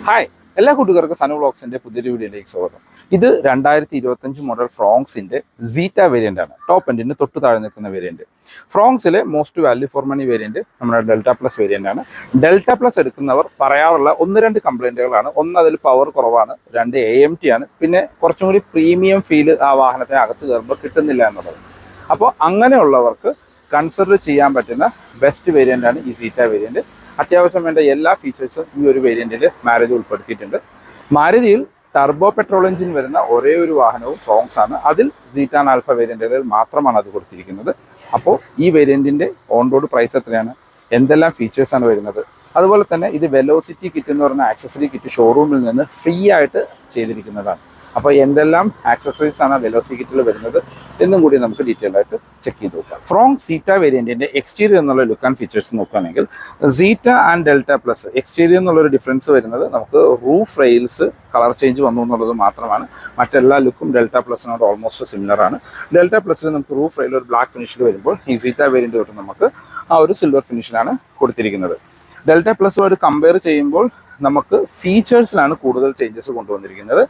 Hi, എല്ലാ കൂട്ടുകാർക്കും സനു വ്ളോഗ്സിന്റെ പുതിയൊരു വീഡിയോയിലേക്ക് സ്വാഗതം. ഇത് 2025 മോഡൽ ഫ്രോങ്സിന്റെ സീറ്റ വേരിയന്റ് ആണ്. ടോപ്പ് എൻഡിന് തൊട്ട് താഴെ നിൽക്കുന്ന വേരിയന്റ്. ഫ്രോങ്സിലെ most value for money variant നമ്മുടെ ഡെൽറ്റ പ്ലസ് വേരിയന്റ് ആണ്. ഡെൽറ്റ പ്ലസ് എടുക്കുന്നവർ പറയാറുള്ള ഒന്ന് രണ്ട് കംപ്ലൈന്റുകളാണ്. ഒന്ന്, അതിൽ പവർ കുറവാണ്. രണ്ട്, AMT ആണ്. പിന്നെ കുറച്ചും കൂടി പ്രീമിയം ഫീല് ആ വാഹനത്തിന് അകത്ത് കയറുമ്പോൾ കിട്ടുന്നില്ല എന്നുള്ളത്. അപ്പോൾ അങ്ങനെയുള്ളവർക്ക് കൺസിഡർ ചെയ്യാൻ പറ്റുന്ന ബെസ്റ്റ് വേരിയന്റ് ആണ് ഈ സീറ്റ വേരിയന്റ്. അത്യാവശ്യം വേണ്ട എല്ലാ ഫീച്ചേഴ്സും ഈ ഒരു വേരിയന്റിൽ മാരുതി ഉൾപ്പെടുത്തിയിട്ടുണ്ട്. മാരുതിയിൽ ടർബോ പെട്രോൾ എഞ്ചിൻ വരുന്ന ഒരേ ഒരു വാഹനവും ഫ്രോങ്സ് ആണ്. അതിൽ സീറ്റാൻ ആൽഫ വേരിയന്റുകളിൽ മാത്രമാണ് അത് കൊടുത്തിരിക്കുന്നത്. അപ്പോൾ ഈ വേരിയന്റിന്റെ ഓൺ റോഡ് പ്രൈസ് എത്രയാണ്, എന്തെല്ലാം ഫീച്ചേഴ്സാണ് വരുന്നത്, അതുപോലെ തന്നെ ഇത് വെലോസിറ്റി കിറ്റ് എന്ന് പറഞ്ഞ ആക്സസറി കിറ്റ് ഷോറൂമിൽ നിന്ന് ഫ്രീ ആയിട്ട് ചെയ്തിരിക്കുന്നതാണ്. അപ്പോൾ എന്തെല്ലാം ആക്സസറീസ് ആണ് വെലോസിറ്റി കിറ്റിൽ വരുന്നത് എന്നും കൂടി നമുക്ക് ഡീറ്റെയിൽ ആയിട്ട് ചെക്ക് ചെയ്ത് നോക്കാം. ഫ്രോങ് സീറ്റ വേരിയന്റിന്റെ എക്സ്റ്റീരിയർ എന്നുള്ള ലുക്ക് ആൻഡ് ഫീച്ചേഴ്സ് നോക്കുകയാണെങ്കിൽ സീറ്റ ആൻഡ് ഡെൽറ്റ പ്ലസ് എക്സ്റ്റീരിയർ എന്നുള്ളൊരു ഡിഫറൻസ് വരുന്നത് നമുക്ക് റൂഫ് റെയിൽസ് കളർ ചേഞ്ച് വന്നു എന്നുള്ളത് മാത്രമാണ്. മറ്റെല്ലാ ലുക്കും ഡെൽറ്റ പ്ലസിനോട് ഓൾമോസ്റ്റ് സിമിലർ ആണ്. ഡെൽറ്റ പ്ലസിൽ നമുക്ക് റൂഫ് റെയിൽ ഒരു ബ്ലാക്ക് ഫിനിഷിൽ വരുമ്പോൾ ഈ സീറ്റ വേരിയന്റ് തൊട്ട് നമുക്ക് ആ ഒരു സിൽവർ ഫിനിഷിലാണ് കൊടുത്തിരിക്കുന്നത്. ഡെൽറ്റ പ്ലസുമായിട്ട് കമ്പയർ ചെയ്യുമ്പോൾ നമുക്ക് ഫീച്ചേഴ്സിലാണ് കൂടുതൽ ചേഞ്ചസ് കൊണ്ടുവന്നിരിക്കുന്നത്.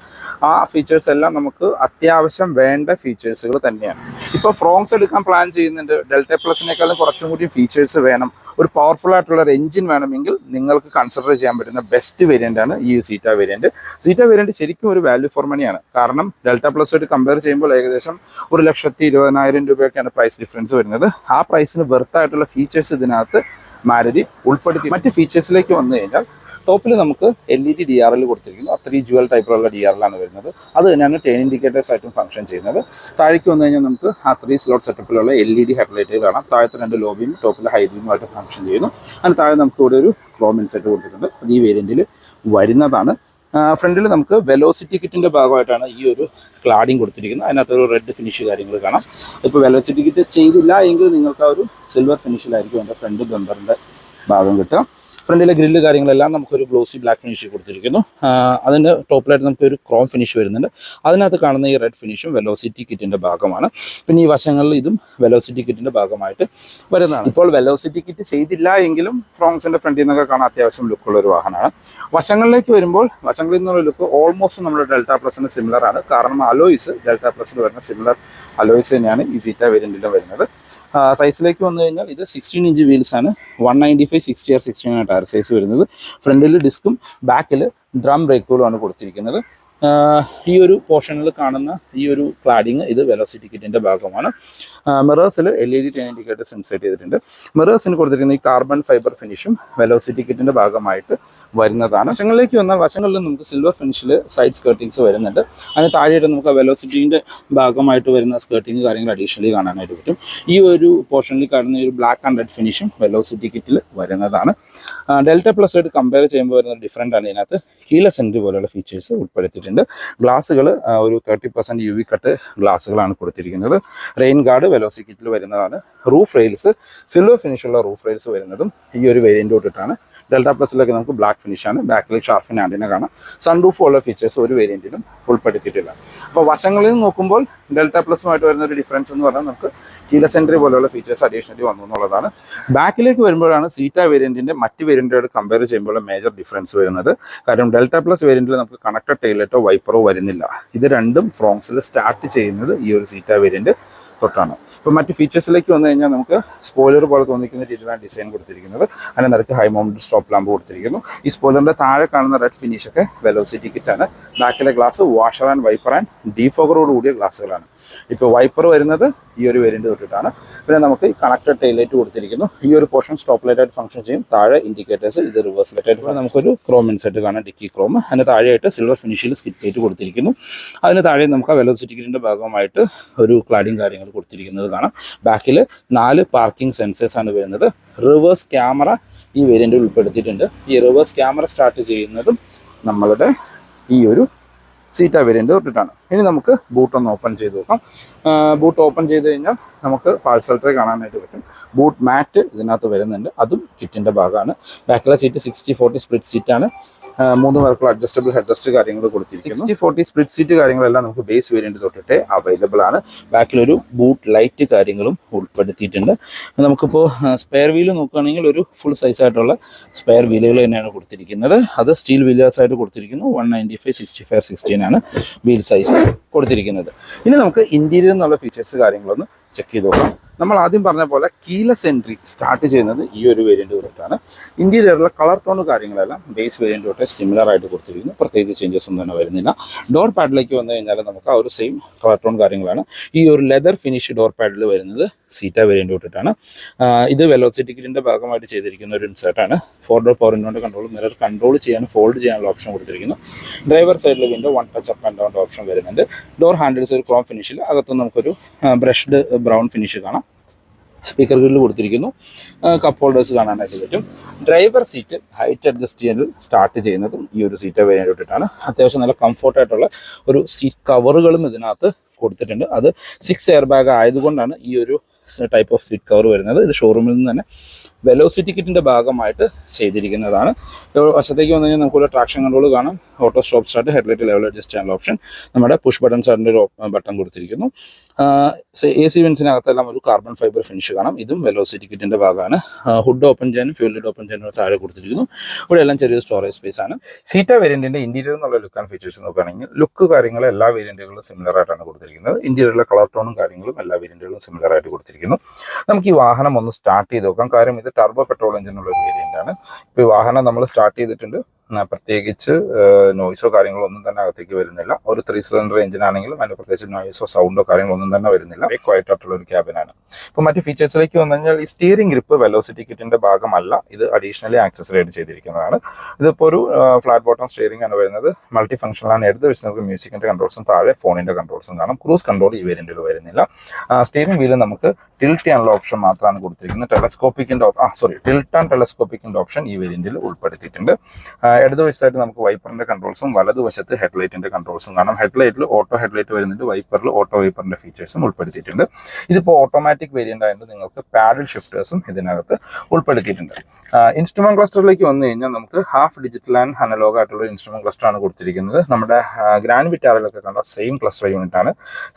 ആ ഫീച്ചേഴ്സ് എല്ലാം നമുക്ക് അത്യാവശ്യം വേണ്ട ഫീച്ചേഴ്സുകൾ തന്നെയാണ്. ഇപ്പോൾ ഫ്രോങ്സ് എടുക്കാൻ പ്ലാൻ ചെയ്യുന്നുണ്ട്, ഡെൽറ്റ പ്ലസിനേക്കാളും കുറച്ചും കൂടി ഫീച്ചേഴ്സ് വേണം, ഒരു പവർഫുൾ ആയിട്ടുള്ള ഒരു എഞ്ചിൻ വേണമെങ്കിൽ നിങ്ങൾക്ക് കൺസിഡർ ചെയ്യാൻ പറ്റുന്ന ബെസ്റ്റ് വേരിയന്റ് ആണ് ഈ സീറ്റ വേരിയന്റ്. സീറ്റ വേരിയന്റ് ശരിക്കും ഒരു വാല്യൂ ഫോർ മണിയാണ്. കാരണം ഡെൽറ്റ പ്ലസുമായിട്ട് കമ്പയർ ചെയ്യുമ്പോൾ ഏകദേശം 1,20,000 രൂപയൊക്കെയാണ് പ്രൈസ് ഡിഫറൻസ് വരുന്നത്. ആ പ്രൈസിന് വെർത്തായിട്ടുള്ള ഫീച്ചേഴ്സ് ഇതിനകത്ത് മാരുതി ഉൾപ്പെടുത്തി. മറ്റ് ഫീച്ചേഴ്സിലേക്ക് വന്നു കഴിഞ്ഞാൽ ടോപ്പിൽ നമുക്ക് LED DRL കൊടുത്തിരിക്കുന്നു. 3 ജുവൽ ടൈപ്പിലുള്ള DRL ആണ് വരുന്നത്. അത് തന്നെയാണ് ടേൺ ഇൻഡിക്കേറ്റേഴ്സ് ആയിട്ടും ഫംഗ്ഷൻ ചെയ്യുന്നത്. താഴേക്ക് വന്നു കഴിഞ്ഞാൽ നമുക്ക് ആ 3 സ്ലോട്ട് സെറ്റപ്പിലുള്ള LED ഹെഡ്ലൈറ്റ് കാണാം. താഴത്തെ 2 ലോ ബീം, ടോപ്പിൽ ഹൈ ബീമുമായിട്ട് ഫംഗ്ഷൻ ചെയ്യുന്നു. അതിന് താഴെ നമുക്ക് ഇവിടെ ഒരു ക്രോം ഇൻസെറ്റ് കൊടുത്തിട്ടുണ്ട്. അത് ഈ വേരിയന്റിൽ വരുന്നതാണ്. ഫ്രണ്ടിൽ നമുക്ക് വെലോസിറ്റി കിറ്റിൻ്റെ ഭാഗമായിട്ടാണ് ഈ ഒരു ക്ലാഡിങ് കൊടുത്തിരിക്കുന്നത്. അതിനകത്തൊരു റെഡ് ഫിനിഷ് കാര്യങ്ങൾ കാണാം. ഇപ്പോൾ വെലോസിറ്റി കിറ്റ് ചെയ്തില്ല എങ്കിൽ നിങ്ങൾക്ക് ആ ഒരു സിൽവർ ഫിനിഷിലായിരിക്കും എൻ്റെ ഫ്രണ്ട് ബമ്പറിൻ്റെ ഭാഗം കിട്ടുക. ഫ്രണ്ടിലെ ഗ്രില്ല് കാര്യങ്ങളെല്ലാം നമുക്കൊരു ഗ്ലോസി ബ്ലാക്ക് ഫിനിഷ് കൊടുത്തിരിക്കുന്നു. അതിൻ്റെ ടോപ്പിലായിട്ട് നമുക്കൊരു ക്രോം ഫിനിഷ് വരുന്നുണ്ട്. അതിനകത്ത് കാണുന്ന ഈ റെഡ് ഫിനിഷും വെലോസിറ്റി കിറ്റിൻ്റെ ഭാഗമാണ്. പിന്നെ ഈ വശങ്ങളിൽ ഇതും വെലോസിറ്റി കിറ്റിൻ്റെ ഭാഗമായിട്ട് വരുന്നതാണ്. ഇപ്പോൾ വെലോസിറ്റി കിറ്റ് ചെയ്തില്ല എങ്കിലും ഫ്രോങ്സിൻ്റെ ഫ്രണ്ടിൽ നിന്നൊക്കെ കാണാൻ അത്യാവശ്യം ലുക്കുള്ള ഒരു വാഹനമാണ്. വശങ്ങളിലേക്ക് വരുമ്പോൾ വശങ്ങളിൽ നിന്നുള്ള ലുക്ക് ഓൾമോസ്റ്റ് നമ്മുടെ ഡെൽറ്റ പ്ലസിന് സിമിലർ ആണ്. കാരണം അലോയ്സ് ഡെൽറ്റ പ്ലസിൽ വരുന്ന സിമിലർ അലോയ്സ് തന്നെയാണ് ഈ സീറ്റ വേരിയന്റിലും വരുന്നത്. സൈസിലേക്ക് വന്നു കഴിഞ്ഞാൽ ഇത് 16 ഇഞ്ച് വീൽസ് ആണ്. 195/60 or 69 ടയർ സൈസ് വരുന്നത്. ഫ്രണ്ടിൽ ഡിസ്കും ബാക്കിൽ ഡ്രം ബ്രേക്കുകളുമാണ് കൊടുത്തിരിക്കുന്നത്. ഈ ഒരു പോർഷനിൽ കാണുന്ന ഈ ഒരു ക്ലാഡിങ് ഇത് വെലോസിറ്റി കിറ്റിൻ്റെ ഭാഗമാണ്. മിറേഴ്സിൽ LED ടേൺ ഇൻഡിക്കേറ്റേഴ്സ് ഇൻസേർട്ട് ചെയ്തിട്ടുണ്ട്. മിറേഴ്സിന് കൊടുത്തിരിക്കുന്ന ഈ കാർബൺ ഫൈബർ ഫിനിഷും വെലോസിറ്റി കിറ്റിൻ്റെ ഭാഗമായിട്ട് വരുന്നതാണ്. വശങ്ങളിലേക്ക് വന്നാൽ വശങ്ങളിൽ നമുക്ക് സിൽവർ ഫിനിഷിൽ സൈഡ് സ്കേർട്ടിങ്സ് വരുന്നുണ്ട്. അതിന് താഴെയായിട്ട് നമുക്ക് വെലോസിറ്റീൻ്റെ ഭാഗമായിട്ട് വരുന്ന സ്കേർട്ടിങ് കാര്യങ്ങൾ അഡീഷണലി കാണാനായിട്ട് പറ്റും. ഈ ഒരു പോർഷനിൽ കാണുന്ന ഒരു ബ്ലാക്ക് ആൻഡ് റെഡ് ഫിനിഷും വെലോസിറ്റി കിറ്റിൽ വരുന്നതാണ്. ഡെൽറ്റ പ്ലസ് ആയിട്ട് കമ്പയർ ചെയ്യുമ്പോൾ വരുന്ന ഡിഫറൻ്റ് ആണ്. ഇതിനകത്ത് കീലെസ് എൻട്രി പോലെയുള്ള ഫീച്ചേഴ്സ് ഉൾപ്പെടുത്തിയിട്ടുണ്ട്. ഗ്ലാസുകൾ ഒരു 30% UV കട്ട് ഗ്ലാസുകളാണ് കൊടുത്തിരിക്കുന്നത്. റെയിൻ ഗാർഡ് വെലോസിറ്റി കിറ്റിൽ വരുന്നതാണ്. റൂഫ് റെയിൽസ് സിൽവർ ഫിനിഷുള്ള റൂഫ് റെയിൽസ് വരുന്നതും ഈ ഒരു വേരിയൻ്റ് തൊട്ടിട്ടാണ്. ഡെൽറ്റ പ്ലസിലൊക്കെ നമുക്ക് ബ്ലാക്ക് ഫിനിഷാണ്. ബാക്കിൽ ഷാർഫിൻ ആൻറ്റിന കാണാം. സൺറൂഫ് ഉള്ള ഫീച്ചേഴ്സ് ഒരു വേരിയൻറ്റിലും ഉൾപ്പെടുത്തിയിട്ടില്ല. അപ്പോൾ വശങ്ങളിൽ നോക്കുമ്പോൾ ഡെൽറ്റ പ്ലസുമായിട്ട് വരുന്ന ഒരു ഡിഫറൻസ് എന്ന് പറഞ്ഞാൽ നമുക്ക് കീലെസ് എൻട്രി പോലെയുള്ള ഫീച്ചേഴ്സ് അഡീഷണലി വന്നു എന്നുള്ളതാണ്. ബാക്കിലേക്ക് വരുമ്പോഴാണ് സീറ്റ വേരിയൻറ്റിൻ്റെ മറ്റ് വേരിയൻറ്റോട് കമ്പയർ ചെയ്യുമ്പോൾ മേജർ ഡിഫറൻസ് വരുന്നത്. കാരണം ഡെൽറ്റ പ്ലസ് വേരിയൻറ്റിൽ നമുക്ക് കണക്റ്റഡ് ടൈലറ്റോ വൈപ്പറോ വരുന്നില്ല. ഇത് രണ്ടും ഫ്രോങ്സിൽ സ്റ്റാർട്ട് ചെയ്യുന്നത് ഈ ഒരു സീറ്റ വേരിയൻറ്റ് തൊട്ടാണ്. ഇപ്പോൾ മറ്റ് ഫീച്ചേഴ്സിലേക്ക് വന്നു കഴിഞ്ഞാൽ നമുക്ക് സ്പോയിലർ പോലെ തോന്നിക്കുന്ന രീതിയിലാണ് ഡിസൈൻ കൊടുത്തിരിക്കുന്നത്. അതിന് നിരക്ക് ഹൈ മൗണ്ടഡ് സ്റ്റോപ്പ് ലാമ്പ് കൊടുത്തിരിക്കുന്നു. ഈ സ്പോയിലറിൻ്റെ താഴെ കാണുന്ന റെഡ് ഫിനിഷൊക്കെ വെലോസിറ്റി കിറ്റാണ്. ബാക്കിലെ glass washer and wiper and ഡീഫോഗറോട് കൂടിയ ഗ്ലാസ്സുകളാണ്. ഇപ്പോൾ വൈപ്പർ വരുന്നത് ഈ ഒരു വേരിയൻറ്റ് തൊട്ടിട്ടാണ്. പിന്നെ നമുക്ക് ഈ കണക്റ്റഡ് ടൈൽ ലൈറ്റ് കൊടുത്തിരിക്കുന്നു. ഈ ഒരു പോർഷൻ സ്റ്റോപ്പ് ലൈറ്റ് ആയിട്ട് ഫംഗ്ഷൻ ചെയ്യും. താഴെ ഇൻഡിക്കേറ്റേഴ്സ്, ഇത് റിവേഴ്സ് ലൈറ്റ് ആയിട്ട് നമുക്കൊരു ക്രോം ഇൻസെറ്റ് കാണാം, ഡിക്കി ക്രോം. അതിന് താഴെയായിട്ട് സിൽവർ ഫിനിഷിൽ സ്കിറ്റ് ലൈറ്റ് കൊടുത്തിരിക്കുന്നു. അതിന് താഴെ നമുക്ക് ആ വെലോസിറ്റി കിറ്റിൻ്റെ ഭാഗമായിട്ട് ഒരു ക്ലാഡിങ് കാര്യങ്ങൾ കൊടുത്തിരിക്കുന്നത് കാണാം. ബാക്കിൽ 4 പാർക്കിംഗ് സെൻസേഴ്സ് ആണ് വരുന്നത്. റിവേഴ്സ് ക്യാമറ ഈ വേരിയൻറ്റിൽ ഉൾപ്പെടുത്തിയിട്ടുണ്ട്. ഈ റിവേഴ്സ് ക്യാമറ സ്റ്റാർട്ട് ചെയ്യുന്നതും നമ്മളുടെ ഈ ഒരു സീറ്റ വേരിയൻറ്റ് തൊട്ടിട്ടാണ്. ഇനി നമുക്ക് ബൂട്ട് ഒന്ന് ഓപ്പൺ ചെയ്ത് നോക്കാം. ബൂട്ട് ഓപ്പൺ ചെയ്ത് കഴിഞ്ഞാൽ നമുക്ക് പാഴ്സൽ ട്രേ കാണാനായിട്ട് പറ്റും. ബൂട്ട് മാറ്റ് ഇതിനകത്ത് വരുന്നുണ്ട്, അതും കിറ്റിൻ്റെ ഭാഗമാണ്. ബാക്കിലെ സീറ്റ് 60-40 സ്പ്ലിറ്റ് സീറ്റാണ്. 3 പേർക്കുള്ള അഡ്ജസ്റ്റബിൾ ഹെഡ് റെസ്റ്റ് കാര്യങ്ങൾ കൊടുത്തിരിക്കുന്നു. 60-40 സ്പ്ലിറ്റ് സീറ്റ് കാര്യങ്ങളെല്ലാം നമുക്ക് ബേസ് വേരിയന്റ് തൊട്ടിട്ട് അവൈലബിൾ ആണ്. ബാക്കിലൊരു ബൂട്ട് ലൈറ്റ് കാര്യങ്ങളും ഉൾപ്പെടുത്തിയിട്ടുണ്ട്. നമുക്കിപ്പോൾ സ്പെയർ വീല് നോക്കുകയാണെങ്കിൽ ഒരു ഫുൾ സൈസ് ആയിട്ടുള്ള സ്പെയർ വീലുകൾ തന്നെയാണ് കൊടുത്തിരിക്കുന്നത്. അത് സ്റ്റീൽ വീലേഴ്സ് ആയിട്ട് കൊടുത്തിരിക്കുന്നു. 195/65/16 ആണ് വീൽ സൈസ് കൊടുത്തിരിക്കുന്നത്. ഇനി നമുക്ക് ഇന്റീരിയർ എന്നുള്ള ഫീച്ചേഴ്സ് കാര്യങ്ങളൊന്ന് ചെക്ക് ചെയ്ത് നോക്കാം. നമ്മൾ ആദ്യം പറഞ്ഞ പോലെ കീലെസ് എൻട്രി സ്റ്റാർട്ട് ചെയ്യുന്നത് ഈ ഒരു വേരിയന്റ് തൊട്ടാണ്. ഇന്റീരിയറിലെ കളർ ടോൺ കാര്യങ്ങളെല്ലാം ബേസ് വേരിയന്റ് തൊട്ട് സിമിലർ ആയിട്ട് കൊടുത്തിരിക്കുന്നു. പ്രത്യേകിച്ച് ചേഞ്ചസ് ഒന്നും തന്നെ വരുന്നില്ല. ഡോർ പാഡിലേക്ക് വന്നു കഴിഞ്ഞാൽ നമുക്ക് ആ ഒരു സെയിം കളർ ടോൺ കാര്യങ്ങളാണ്. ഈ ഒരു ലെതർ ഫിനിഷ് ഡോർ പാഡിൽ വരുന്നത് സീറ്റ വേരിയന്റ് തൊട്ടിട്ടാണ്. ഇത് വെലോസിറ്റി കിറ്റിന്റെ ഭാഗമായിട്ട് ചെയ്തിരിക്കുന്ന ഒരു ഇൻസേർട്ടാണ്. 4-ഡോർ പവർ വിൻഡോയുടെ കൺട്രോൾ, മിറർ കൺട്രോൾ ചെയ്യാനും ഫോൾഡ് ചെയ്യാനുള്ള ഓപ്ഷൻ കൊടുത്തിരിക്കുന്നു. ഡ്രൈവർ സൈഡിലെ window 1 touch up and down option വരുന്നുണ്ട്. ഡോർ ഹാൻഡിൽസ് ഒരു ക്രോം ഫിനിഷിൽ, അകത്ത് നമുക്കൊരു ബ്രഷ്ഡ് ബ്രൗൺ ഫിനിഷ് കാണാം. സ്പീക്കർ ഗ്രില്ല് കൊടുത്തിരിക്കുന്നു. കപ്പ് ഹോൾഡേഴ്സ് കാണാനായിട്ട് പറ്റും. ഡ്രൈവർ സീറ്റ് ഹൈറ്റ് അഡ്ജസ്റ്റ് ചെയ്യാൻ സ്റ്റാർട്ട് ചെയ്യുന്നതും ഈ ഒരു സീറ്റ് വേരിയന്റ് തൊട്ടിട്ടാണ്. അത്യാവശ്യം നല്ല കംഫോർട്ടായിട്ടുള്ള ഒരു സീറ്റ് കവറുകളും ഇതിനകത്ത് കൊടുത്തിട്ടുണ്ട്. അത് 6 എയർ ബാഗ് ആയതുകൊണ്ടാണ് ഈ ഒരു ടൈപ്പ് ഓഫ് സീറ്റ് കവർ വരുന്നത്. ഇത് ഷോറൂമിൽ നിന്ന് തന്നെ വെലോസിറ്റി കിറ്റിൻ്റെ ഭാഗമായിട്ട് ചെയ്തിരിക്കുന്നതാണ്. വശത്തേക്ക് വന്നു കഴിഞ്ഞാൽ നമുക്കൊരു ട്രാക്ഷൻ കൺട്രോൾ കാണാം. Auto stop start, headlight level adjust ചെയ്യാനുള്ള ഓപ്ഷൻ, നമ്മുടെ പുഷ് ബട്ടൺ സ്റ്റാർട്ടിൻ്റെ ഒരു ബട്ടൺ കൊടുത്തിരിക്കുന്നു. AC വെൻസിനകത്തെല്ലാം ഒരു കാർബൺ ഫൈബർ ഫിനിഷ് കാണാം. ഇതും വെലോസിറ്റി കിറ്റിൻ്റെ ഭാഗമാണ്. ഹുഡ് ഓപ്പൺ ചെയ്യാനും ഫ്യൂൽ ലിഡ് ഓപ്പൺ ചെയ്യാനും താഴെ കൊടുത്തിരിക്കുന്നു. ഇവിടെ എല്ലാം ചെറിയൊരു സ്റ്റോറേജ് സ്പേസ് ആണ്. സീറ്റ വേരിയന്റിന്റെ ഇന്റീരിയർ എന്നുള്ള ലുക്ക് ആൻഡ് ഫീച്ചേഴ്സ് നോക്കുകയാണെങ്കിൽ ലുക്ക് കാര്യങ്ങൾ എല്ലാ വേരിയന്റുകളും സിമിലർ ആയിട്ടാണ് കൊടുത്തിരിക്കുന്നത്. ഇന്റീരിയറിലെ കളർ ടോണും കാര്യങ്ങളും എല്ലാ വേരിയന്റുകളും സിമിലർ ആയിട്ട് കൊടുത്തിരിക്കുന്നു. നമുക്ക് ഈ വാഹനം ഒന്ന് സ്റ്റാർട്ട് ചെയ്ത് നോക്കാം. കാര്യം ഇത് ടർബോ പെട്രോൾ എഞ്ചിനുള്ള ഒരു വേരിയന്റ് ആണ്. ഇപ്പോൾ ഈ വാഹനം നമ്മൾ സ്റ്റാർട്ട് ചെയ്തിട്ടുണ്ട്. പ്രത്യേകിച്ച് നോയ്സോ കാര്യങ്ങളോ ഒന്നും തന്നെ അകത്തേക്ക് വരുന്നില്ല. ഒരു 3 സിലിണ്ടർ എഞ്ചിനാണെങ്കിലും അതിൻ്റെ പ്രത്യേകിച്ച് നോയ്സോ സൗണ്ടോ കാര്യങ്ങളോ ഒന്നും തന്നെ വരുന്നില്ല. ക്വയറ്റ് ആയിട്ടുള്ള ഒരു ക്യാബിനാണ്. ഇപ്പോൾ മറ്റ് ഫീച്ചേഴ്സിലേക്ക് വന്നു കഴിഞ്ഞാൽ ഈ സ്റ്റിയറിംഗ് ഗ്രിപ്പ് വെലോസിറ്റി കിറ്റിന്റെ ഭാഗമല്ല, ഇത് അഡീഷണലി ആക്സസറി ആയിട്ട് ചെയ്തിരിക്കുന്നതാണ്. ഇതിപ്പോൾ ഒരു ഫ്ലാറ്റ് ബോട്ടം സ്റ്റിയറിംഗ് ആണ് വരുന്നത്. മൾട്ടി ഫംഗ്ഷനിലാണ്. എടുത്ത് വെച്ച് നമുക്ക് മ്യൂസിക്കിന്റെ കൺട്രോൾസും താഴെ ഫോണിന്റെ കൺട്രോൾസും കാണാം. ക്രൂസ് കൺട്രോൾ ഈ വേരിയന്റിൽ വരുന്നില്ല. സ്റ്റിയറിംഗ് വീല് നമുക്ക് ടിൽറ്റ് ചെയ്യാനുള്ള ഓപ്ഷൻ മാത്രമാണ് കൊടുത്തിരിക്കുന്നത്. ടിൽറ്റ് ആൻഡ് ടെലസ്കോപ്പിക്കിന്റെ ഓപ്ഷൻ ഈ വേരിയന്റിൽ ഉൾപ്പെടുത്തിയിട്ടുണ്ട്. ഇടതുവശത്തായിട്ട് നമുക്ക് വൈപ്പറിന്റെ കൺട്രോൾസും വലതുവശത്ത് ഹെഡ്ലൈറ്റിന്റെ കൺട്രോൾസും കാണാം. ഹെഡ്ലൈറ്റിൽ ഓട്ടോ ഹെഡ്ലൈറ്റ് വരുന്നുണ്ട്. വൈപ്പറിൽ ഓട്ടോ വൈപ്പറിന്റെ ഫീച്ചേഴ്സും ഉൾപ്പെടുത്തിയിട്ടുണ്ട്. ഇതിപ്പോൾ ഓട്ടോമാറ്റിക് വേരിയന്റ് ആയതുകൊണ്ട് നിങ്ങൾക്ക് പാഡിൽ ഷിഫ്റ്റേഴ്സും ഇതിനകത്ത് ഉൾപ്പെടുത്തിയിട്ടുണ്ട്. ഇൻസ്ട്രുമെന്റ് ക്ലസ്റ്ററിലേക്ക് വന്നു കഴിഞ്ഞാൽ നമുക്ക് ഹാഫ് ഡിജിറ്റൽ ആൻഡ് അനലോഗ് ആയിട്ടുള്ള ഇൻസ്ട്രുമെന്റ് ക്ലസ്റ്റർ ആണ് കൊടുത്തിരിക്കുന്നത്. നമ്മുടെ ഗ്രാൻഡ് വിറ്റാറിലൊക്കെ കണ്ട സെയിം ക്ലസ്റ്റർ യൂണിറ്റ് ആണ്.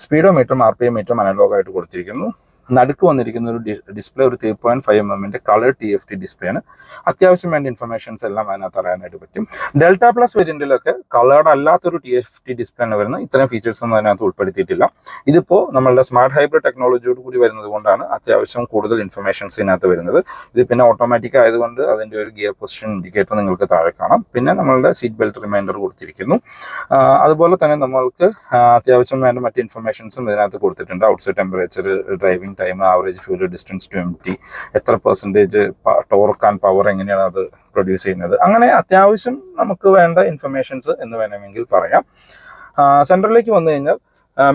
സ്പീഡോമീറ്ററും RPM മീറ്ററും അനലോഗ് ആയിട്ട് കൊടുത്തിരിക്കുന്നു. നടുക്ക് വന്നിരിക്കുന്ന ഒരു ഡിസ്പ്ലേ ഒരു 3.5 mm കളർ TFT ഡിസ്പ്ലേ ആണ്. അത്യാവശ്യം വേണ്ട ഇൻഫർമേഷൻസ് എല്ലാം അതിനകത്ത് അറിയാനായിട്ട് പറ്റും. ഡെൽറ്റ പ്ലസ് വേരിയന്റിലൊക്കെ കളേർഡ് അല്ലാത്തൊരു TFT ഡിസ്പ്ലേ ആണ് വരുന്നത്. ഇത്തരം ഫീച്ചേഴ്സ് ഒന്നും അതിനകത്ത് ഉൾപ്പെടുത്തിയിട്ടില്ല. ഇതിപ്പോൾ നമ്മളുടെ സ്മാർട്ട് ഹൈബ്രിഡ് ടെക്നോളജിയോട് കൂടി വരുന്നത് കൊണ്ടാണ് അത്യാവശ്യം കൂടുതൽ ഇൻഫർമേഷൻസ് ഇതിനകത്ത് വരുന്നത്. ഇത് പിന്നെ ഓട്ടോമാറ്റിക് ആയതുകൊണ്ട് അതിൻ്റെ ഒരു ഗിയർ പൊസിഷൻ ഇൻഡിക്കേറ്റർ നിങ്ങൾക്ക് താഴെ കാണാം. പിന്നെ നമ്മളുടെ സീറ്റ് ബെൽറ്റ് റിമൈൻഡർ കൊടുത്തിരിക്കുന്നു. അതുപോലെ തന്നെ നമ്മൾക്ക് അത്യാവശ്യം വേണ്ട മറ്റ് ഇൻഫർമേഷൻസും ഇതിനകത്ത് കൊടുത്തിട്ടുണ്ട്. Outside temperature, driving time, average fuel distance to empty, എത്ര പെർസെൻറ്റേജ് ടോർക്ക് ആൻഡ് പവർ, എങ്ങനെയാണ് അത് പ്രൊഡ്യൂസ് ചെയ്യുന്നത്, അങ്ങനെ അത്യാവശ്യം നമുക്ക് വേണ്ട ഇൻഫർമേഷൻസ് എന്ന് വേണമെങ്കിൽ പറയാം. സെൻട്രലിലേക്ക് വന്നു കഴിഞ്ഞാൽ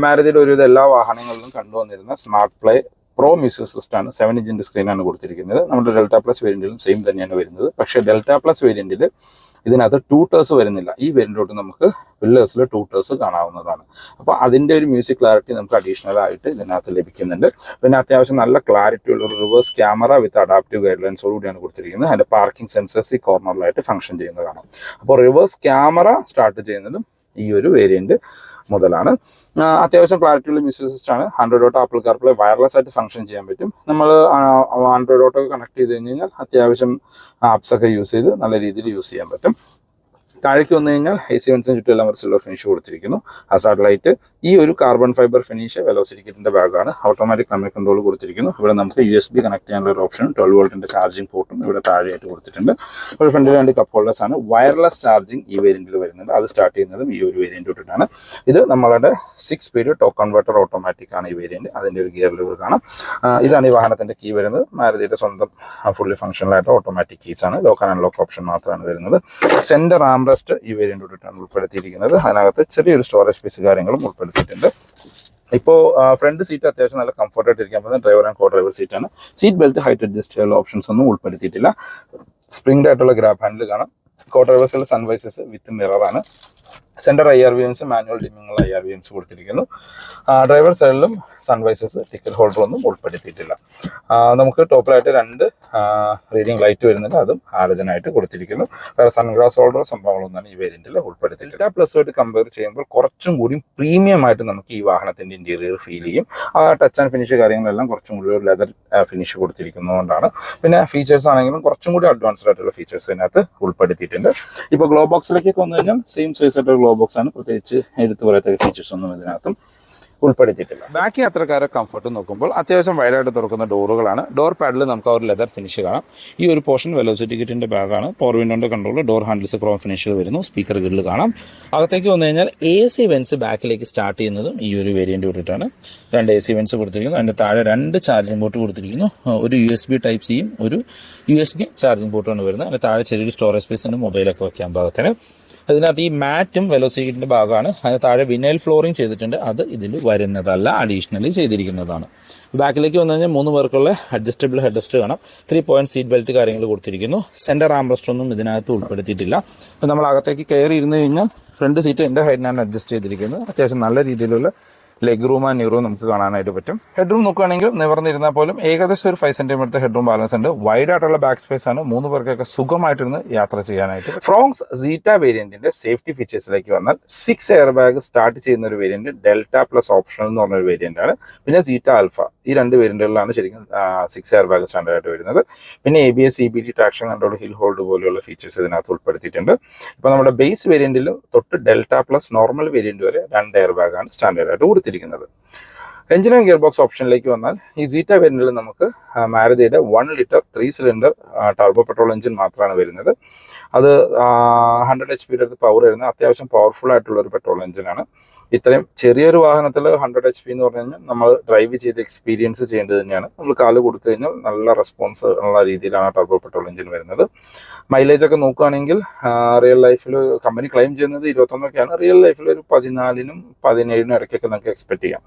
മാരുതിയുടെ ഒരുവിധ എല്ലാ വാഹനങ്ങളിലും കണ്ടുവന്നിരുന്ന സ്മാർട്ട് പ്ലേ പ്രോ മ്യൂസിക് സിസ്റ്റമാണ്. 7-inch സ്ക്രീനാണ് കൊടുത്തിരിക്കുന്നത്. നമ്മുടെ ഡെൽറ്റ പ്ലസ് വേരിയന്റിലും സെയിം തന്നെയാണ് വരുന്നത്. പക്ഷേ ഡെൽറ്റ പ്ലസ് വേരിയന്റിൽ ഇതിനകത്ത് ടൂട്ടേഴ്സ് വരുന്നില്ല. ഈ വേരിയന്റിലോട്ട് നമുക്ക് പില്ലേഴ്സിൽ ടൂട്ടേഴ്സ് കാണാവുന്നതാണ്. അപ്പോൾ അതിൻ്റെ ഒരു മ്യൂസിക് ക്ലാരിറ്റി നമുക്ക് അഡീഷണൽ ആയിട്ട് ഇതിനകത്ത് ലഭിക്കുന്നുണ്ട്. പിന്നെ അത്യാവശ്യം നല്ല ക്ലാരിറ്റി ഉള്ള ഒരു reverse camera with adaptive guide ലൈൻസോടുകൂടിയാണ് കൊടുത്തിരിക്കുന്നത്. അതിൻ്റെ പാർക്കിംഗ് സെൻസേഴ്സ് ഈ കോർണറിലായിട്ട് ഫംഗ്ഷൻ ചെയ്യുന്നതാണ്. അപ്പോൾ റിവേഴ്സ് ക്യാമറ സ്റ്റാർട്ട് ചെയ്യുന്നതും ഈ ഒരു വേരിയന്റ് മുതലാണ്. അത്യാവശ്യം ക്ലാരിറ്റിയുള്ള മ്യൂസിക് സിസ്റ്റം ആണ്. Android auto, apple CarPlay wireless ആയിട്ട് ഫംഗ്ഷൻ ചെയ്യാൻ പറ്റും. നമ്മൾ ആൻഡ്രോയിഡ് ഓട്ടോ കണക്ട് ചെയ്ത് കഴിഞ്ഞാൽ അത്യാവശ്യം ആപ്സ് ഒക്കെ യൂസ് ചെയ്ത് നല്ല രീതിയിൽ യൂസ് ചെയ്യാൻ പറ്റും. താഴേക്ക് വന്നു കഴിഞ്ഞാൽ AC വെൻസിന് ചുറ്റും എല്ലാം ഒരു സിൽവർ ഫിനിഷ് കൊടുത്തിരിക്കുന്നു. ഹസാർഡ് ലൈറ്റ് ഈ ഒരു കാർബൺ ഫൈബർ ഫിനിഷ് വെലോസിറ്റി കിറ്റിന്റെ ഭാഗമാണ്. ഓട്ടോമാറ്റിക് ക്ലൈമറ്റ് കൺട്രോൾ കൊടുത്തിരിക്കുന്നു. ഇവിടെ നമുക്ക് USB കണക്ട് ചെയ്യാനുള്ള ഒരു ഓപ്ഷനും 12 വോൾട്ടിന്റെ ചാർജിംഗ് പോർട്ടും ഇവിടെ താഴെയായിട്ട് കൊടുത്തിട്ടുണ്ട്. ഒരു ഫ്രണ്ടിൽ 2 കപ്പ് ഹോൾഡേഴ്സ് ആണ്. വയർലെസ് ചാർജിങ് ഈ വേരിയന്റിൽ വരുന്നുണ്ട്. അത് സ്റ്റാർട്ട് ചെയ്യുന്നതും ഈ ഒരു വേരിയന്റ് തൊട്ടിട്ടാണ്. ഇത് നമ്മളുടെ 6 സ്പീഡ് ടോക്ക് കൺവേർട്ടർ ഓട്ടോമാറ്റിക് ആണ് ഈ വേരിയന്റ്. അതിന്റെ ഒരു ഗിയർ ലിവർ കാണാം. ഇതാണ് ഈ വാഹനത്തിന്റെ കീ വരുന്നത്. മാരുതിയുടെ സ്വന്തം ഫുള്ളി ഫംഗ്ഷണലായിട്ട് ഓട്ടോമാറ്റിക് കീസ് ആണ്. ലോക്ക് ആൻഡ് അൺലോക്ക് ഓപ്ഷൻ മാത്രമാണ് വരുന്നത്. സെന്റർ ആംറെസ്റ്റ് ഈ വേരിയന്റ് തൊട്ടിട്ടാണ് ഉൾപ്പെടുത്തിയിരിക്കുന്നത്. അതിനകത്ത് ചെറിയൊരു സ്റ്റോറേജ് സ്പേസ് കാര്യങ്ങളും ഉൾപ്പെടുത്തിയിട്ടുണ്ട്. ഇപ്പോൾ ഫ്രണ്ട് സീറ്റ് അത്യാവശ്യം നല്ല കംഫർട്ടായിട്ട് ഇരിക്കാൻ പറ്റുന്ന ഡ്രൈവർ ആൻഡ് കോ ഡ്രൈവർ സീറ്റാണ്. സീറ്റ് ബെൽറ്റ് ഹൈറ്റ് അഡ്ജസ്റ്റ് ചെയ്യാനുള്ള ഓപ്ഷൻസ് ഒന്നും ഉൾപ്പെടുത്തിയിട്ടില്ല. സ്പ്രിംഗ് ആയിട്ടുള്ള ഗ്രാബ് ഹാൻഡിൽ കാണാം. കോ ഡ്രൈവേഴ്സിലെ സൺവൈസസ് വിത്ത് മിററാണ്. സെൻറ്റർ IRVMs മാനുവൽ ഡിമ്മിങ്ങുള്ള IRVMs കൊടുത്തിരിക്കുന്നു. ഡ്രൈവർ സൈഡിലും സൺവൈസസ് ടിക്കറ്റ് ഹോൾഡർ ഒന്നും ഉൾപ്പെടുത്തിയിട്ടില്ല. നമുക്ക് ടോപ്പിലായിട്ട് 2 റീഡിംഗ് ലൈറ്റ് വരുന്നുണ്ട്, അതും ഹാലജനായിട്ട് കൊടുത്തിരിക്കുന്നു. വേറെ സൺഗ്ലാസ് ഹോൾഡർ സംഭവങ്ങളൊന്നും ഈ വേരിയൻറ്റിൽ ഉൾപ്പെടുത്തിയിട്ടില്ല. പ്ലസുമായിട്ട് കമ്പയർ ചെയ്യുമ്പോൾ കുറച്ചും കൂടി പ്രീമിയം ആയിട്ട് നമുക്ക് ഈ വാഹനത്തിൻ്റെ ഇൻറ്റീരിയർ ഫീൽ ചെയ്യും. ടച്ച് ആൻഡ് ഫിനിഷ് കാര്യങ്ങളെല്ലാം കുറച്ചും കൂടി ഒരു ലെതർ ഫിനിഷ് കൊടുത്തിരിക്കുന്നതുകൊണ്ടാണ്. പിന്നെ ഫീച്ചേഴ്സ് ആണെങ്കിലും കുറച്ചും കൂടി അഡ്വാൻസ്ഡ് ആയിട്ടുള്ള ഫീച്ചേഴ്സ് ഇതിനകത്ത് ഉൾപ്പെടുത്തിയിട്ടുണ്ട്. ഇപ്പോൾ ഗ്ലോ ബോക്സിലേക്കൊക്കെ വന്നു കഴിഞ്ഞാൽ സെയിം സൈസ് ആയിട്ടുള്ള ഗ്ലോ ബോക്സ് ആണ്, പ്രത്യേകിച്ച് എടുത്തു പറയത്തക്ക ഫീച്ചേഴ്സ് ഒന്നും ഇതിനകത്തും ഉൾപ്പെടുത്തിയിട്ടില്ല. ബാക്ക് യാത്രക്കാരെ കംഫർട്ട് നോക്കുമ്പോൾ അത്യാവശ്യം വൈഡായിട്ട് തുറക്കുന്ന ഡോറുകളാണ്. ഡോർ പാഡിൽ നമുക്ക് ആ ഒരു ലെതർ ഫിനിഷ് കാണാം. ഈ ഒരു പോർഷൻ വെലോസിറ്റി കിറ്റിന്റെ ബാഗാണ്. പവർ വിൻഡോന്റെ കൺട്രോൾ, ഡോർ ഹാൻഡിൽസ് ക്രോം ഫിനിഷിൽ വരുന്നു. സ്പീക്കർ ഗ്രില്ല് കാണാം. അകത്തേക്ക് വന്നു കഴിഞ്ഞാൽ AC വെൻസ് ബാക്കിലേക്ക് സ്റ്റാർട്ട് ചെയ്യുന്നതും ഈ ഒരു വേരിയന്റ് കൂടിയിട്ടാണ്. 2 AC വെൻസ് കൊടുത്തിരിക്കുന്നു. അതിന്റെ താഴെ 2 ചാർജിംഗ് പോർട്ട് കൊടുത്തിരിക്കുന്നു. ഒരു USB ടൈപ്പ് സിയും ഒരു USB ചാർജിംഗ് പോർട്ടുമാണ് വരുന്നത്. അതിന്റെ താഴെ ചെറിയൊരു സ്റ്റോറേജ് സ്പേസ് ഉണ്ട്, മൊബൈലൊക്കെ വെക്കാൻ പാകത്തിന്. അതിനകത്ത് ഈ മാറ്റും വെലോസിറ്റിന്റെ ഭാഗമാണ്. അതിന് താഴെ വിനൈൽ ഫ്ലോറിംഗ് ചെയ്തിട്ടുണ്ട്, അത് ഇതിൽ വരുന്നതല്ല, അഡീഷണലി ചെയ്തിരിക്കുന്നതാണ്. ബാക്കിലേക്ക് വന്നു കഴിഞ്ഞാൽ 3 പേർക്കുള്ള അഡ്ജസ്റ്റബിൾ ഹെഡ് റെസ്റ്റ് കാണാം. 3 പോയിന്റ് സീറ്റ് ബെൽറ്റ് കാര്യങ്ങൾ കൊടുത്തിരിക്കുന്നു. സെന്റർ ആംറസ്റ്റ് ഒന്നും ഇതിനകത്ത് ഉൾപ്പെടുത്തിയിട്ടില്ല. അപ്പോൾ നമ്മൾ അകത്തേക്ക് കയറി ഇരുന്ന് കഴിഞ്ഞാൽ ഫ്രണ്ട് സീറ്റ് എൻ്റെ ഹൈറ്റിനാണ് അഡ്ജസ്റ്റ് ചെയ്തിരിക്കുന്നത്. അത്യാവശ്യം നല്ല രീതിയിലുള്ള ലെഗ് റൂം ആൻഡ് നീറൂം നമുക്ക് കാണാനായിട്ട് പറ്റും. ഹെഡ്റൂം നോക്കുകയാണെങ്കിൽ നിവർന്നിരുന്നാൽ പോലും ഏകദേശം ഒരു 5 സെന്റിമീറ്റർ ഹെഡ്റൂം ബാലൻസ് ഉണ്ട്. വൈഡ് ആയിട്ടുള്ള ബാക്ക് സ്പേസ് ആണ്. 3 പേർക്കൊക്കെ സുഖമായിട്ടിരുന്ന് യാത്ര ചെയ്യാനായിട്ട്. ഫ്രോങ്സ് സീറ്റ വേരിയന്റിന്റെ സേഫ്റ്റി ഫീച്ചേഴ്സിലേക്ക് വന്നാൽ 6 എയർ ബാഗ് സ്റ്റാർട്ട് ചെയ്യുന്ന ഒരു വേരിയന്റ് ഡെൽറ്റ പ്ലസ് ഓപ്ഷണൽ എന്ന് പറഞ്ഞൊരു വേരിയന്റ് ആണ്. പിന്നെ സീറ്റ ആൽഫ, ഈ 2 വേരിയന്റുകളിലാണ് ശരിക്കും 6 എയർ ബാഗ് സ്റ്റാൻഡേർഡ് ആയിട്ട് വരുന്നത്. പിന്നെ ABS CBT traction control, hill hold പോലെയുള്ള ഫീച്ചേഴ്സ് ഇതിനകത്ത് ഉൾപ്പെടുത്തിയിട്ടുണ്ട്. ഇപ്പോൾ നമ്മുടെ ബേസ് വേരിയന്റിൽ തൊട്ട് ഡെൽറ്റ പ്ലസ് നോർമൽ വേരിയന്റ് വരെ 2 എയർ ബാഗാണ് സ്റ്റാൻഡേർഡ് ആയിട്ട് കൊടുത്തിരിക്കുന്നത്. എഞ്ചിൻ ആൻഡ് ഗിയർ ബോക്സ് ഓപ്ഷനിലേക്ക് വന്നാൽ ഈ സീറ്റ വേരിയന്റിൽ നമുക്ക് മാരുതിയുടെ 1 litre 3 cylinder turbo petrol engine മാത്രമാണ് വരുന്നത്. അത് 100 HP പവർ വരുന്ന അത്യാവശ്യം പവർഫുൾ ആയിട്ടുള്ള ഒരു പെട്രോൾ എഞ്ചിനാണ്. ഇത്രയും ചെറിയൊരു വാഹനത്തിൽ 100 HP എന്ന് പറഞ്ഞു കഴിഞ്ഞാൽ നമ്മൾ ഡ്രൈവ് ചെയ്ത് എക്സ്പീരിയൻസ് ചെയ്യേണ്ടത് തന്നെയാണ്. നമ്മൾ കാല് കൊടുത്തു കഴിഞ്ഞാൽ നല്ല റെസ്പോൺസ് ഉള്ള രീതിയിലാണ് ടർബോ പെട്രോൾ എഞ്ചിൻ വരുന്നത്. മൈലേജ് ഒക്കെ നോക്കുകയാണെങ്കിൽ റിയൽ ലൈഫിൽ കമ്പനി ക്ലെയിം ചെയ്യുന്നത് 21ഒക്കെയാണ്. റിയൽ ലൈഫിൽ ഒരു 14നും 17നും ഇടയ്ക്കൊക്കെ നമുക്ക് എക്സ്പെക്ട് ചെയ്യാം.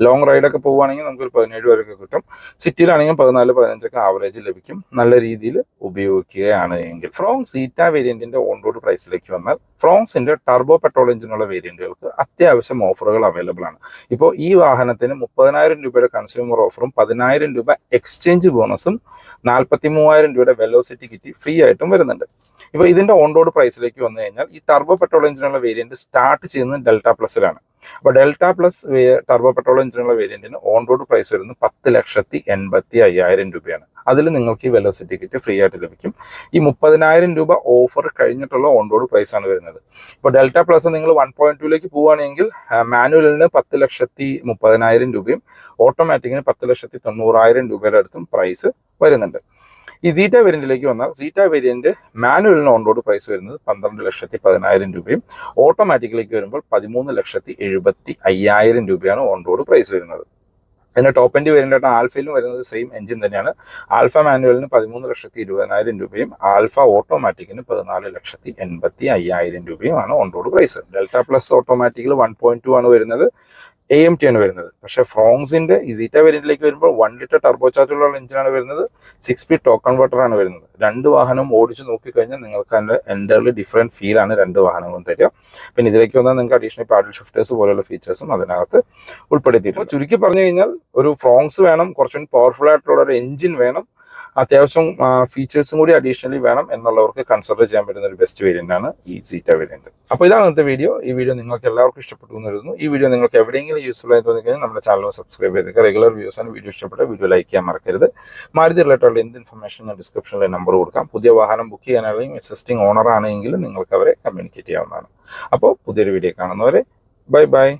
ലോങ് റൈഡൊക്കെ പോവുകയാണെങ്കിൽ നമുക്കൊരു 17 വരെയൊക്കെ കിട്ടും. സിറ്റിയിലാണെങ്കിൽ 14-15 ആവറേജ് ലഭിക്കും, നല്ല രീതിയിൽ ഉപയോഗിക്കുകയാണ് എങ്കിൽ. ഫ്രോങ്സ് സീറ്റ വേരിയന്റിന്റെ ഓൺ റോഡ് പ്രൈസിലേക്ക് വന്നാൽ ഫ്രോങ്സിന്റെ ടർബോ പെട്രോൾ എഞ്ചിനുള്ള വേരിയന്റുകൾക്ക് അത്യാവശ്യം ഓഫറുകൾ അവൈലബിൾ ആണ്. ഇപ്പോൾ ഈ വാഹനത്തിന് 30,000 രൂപയുടെ കൺസ്യൂമർ ഓഫറും 10,000 രൂപ എക്സ്ചേഞ്ച് ബോണസും 43,000 രൂപയുടെ വെലോസിറ്റി കിറ്റി ഫ്രീ ആയിട്ടും വരുന്നുണ്ട്. ഇപ്പോൾ ഇതിന്റെ ഓൺ റോഡ് പ്രൈസിലേക്ക് വന്നു കഴിഞ്ഞാൽ ഈ ടർബോ പെട്രോൾ എഞ്ചിനുള്ള വേരിയന്റ് സ്റ്റാർട്ട് ചെയ്യുന്നത് ഡെൽറ്റ പ്ലസിലാണ്. അപ്പോൾ ഡെൽറ്റ പ്ലസ് ടർബോ പെട്രോൾ എഞ്ചിനുള്ള വേരിയന്റിന് ഓൺ റോഡ് പ്രൈസ് വരുന്നത് 10,85,000 രൂപയാണ്. അതിൽ നിങ്ങൾക്ക് ഈ വെലോസിറ്റി കിറ്റ് ഫ്രീ ആയിട്ട് ലഭിക്കും. ഈ 30,000 രൂപ ഓഫർ കഴിഞ്ഞിട്ടുള്ള ഓൺ റോഡ് പ്രൈസ് ആണ് വരുന്നത്. ഇപ്പോൾ ഡെൽറ്റ പ്ലസ് നിങ്ങൾ 1.2ലേക്ക് പോവുകയാണെങ്കിൽ മാനുവലിന് 10,30,000 രൂപയും ഓട്ടോമാറ്റിക്കിന് 10,90,000 രൂപയുടെ അടുത്തും പ്രൈസ് വരുന്നുണ്ട്. ഈ സീറ്റ വേരിയന്റിലേക്ക് വന്നാൽ സീറ്റ വേരിയന്റ് മാനുവലിന് ഓൺ റോഡ് പ്രൈസ് വരുന്നത് 12,10,000 രൂപയും ഓട്ടോമാറ്റിക്കിലേക്ക് വരുമ്പോൾ 13,75,000 രൂപയാണ് ഓൺ റോഡ് പ്രൈസ് വരുന്നത്. പിന്നെ ടോപ്പ് എൻഡ് വേരിയന്റ് ആയിട്ട് ആൽഫയിലും വരുന്നത് സെയിം എഞ്ചിൻ തന്നെയാണ്. ആൽഫ മാനുവലിന് 13,20,000 രൂപയും ആൽഫ ഓട്ടോമാറ്റിക്കിന് 14,85,000 രൂപയുമാണ് on road price. Delta plus ഓട്ടോമാറ്റിക്കിൽ 1.2 ആണ് വരുന്നത്, AMT ആണ് വരുന്നത്. പക്ഷേ ഫ്രോങ്സിന്റെ ഈ സീറ്റ വേരിയന്റിലേക്ക് വരുമ്പോൾ 1 ലിറ്റർ ടർബോ ചാർജുള്ള എഞ്ചിനാണ് വരുന്നത്. 6 സ്പീഡ് ടോക്ക് കൺവെർട്ടർ ആണ് വരുന്നത്. 2 വാഹനവും ഓടിച്ച് നോക്കിക്കഴിഞ്ഞാൽ നിങ്ങൾക്ക് അതിന്റെ എൻ്റർലി ഡിഫറെന്റ് ഫീൽ ആണ് 2 വാഹനങ്ങളും തരിക. പിന്നെ ഇതിലേക്ക് വന്നാൽ നിങ്ങൾക്ക് അഡീഷണൽ പാഡൽ ഷിഫ്റ്റേഴ്സ് പോലെയുള്ള ഫീച്ചേഴ്സും അതിനകത്ത് ഉൾപ്പെടുത്തിയിട്ടുണ്ട്. ചുരുക്കി പറഞ്ഞു കഴിഞ്ഞാൽ ഒരു ഫ്രോങ്സ് വേണം, കുറച്ചും പവർഫുൾ ആയിട്ടുള്ള ഒരു എഞ്ചിൻ വേണം, അത്യാവശ്യം ഫീച്ചേഴ്സും കൂടി അഡീഷണലി വേണം എന്നുള്ളവർക്ക് കൺസിഡർ ചെയ്യാൻ പറ്റുന്ന ഒരു ബെസ്റ്റ് വേരിയന്റ് ആണ് ഈ സീറ്റ വേരിയന്റ്. അപ്പോൾ ഇതാണ് ഇന്നത്തെ വീഡിയോ. ഈ വീഡിയോ നിങ്ങൾക്ക് എല്ലാവർക്കും ഇഷ്ടപ്പെട്ടു എന്ന് കരുതുന്നു. ഈ വീഡിയോ നിങ്ങൾക്ക് എവിടെയെങ്കിലും യൂസ്ഫുൾ ആയി തോന്നിക്കഴിഞ്ഞാൽ നമ്മുടെ ചാനൽ സബ്സ്ക്രൈബ് ചെയ്തേക്കുക. റെഗുലർ വ്യൂസ് ആണ്. വീഡിയോ ഇഷ്ടപ്പെട്ട വീഡിയോ ലൈക്ക് ചെയ്യാൻ മറക്കരുത്. മാരുതി റിലേറ്റഡ് എന്ത് ഇൻഫർമേഷൻ ഞാൻ ഡിസ്ക്രിപ്ഷനിലെ നമ്പർ കൊടുക്കാം. പുതിയ വാഹനം ബുക്ക് ചെയ്യാനാണെങ്കിൽ എക്സിസ്റ്റിംഗ് ഓണർ ആണെങ്കിലും നിങ്ങൾക്ക് അവരെ കമ്മ്യൂണിക്കേറ്റ് ചെയ്യാവുന്നതാണ്. അപ്പോൾ പുതിയൊരു വീഡിയോ കാണുന്നവരെ ബൈ ബൈ.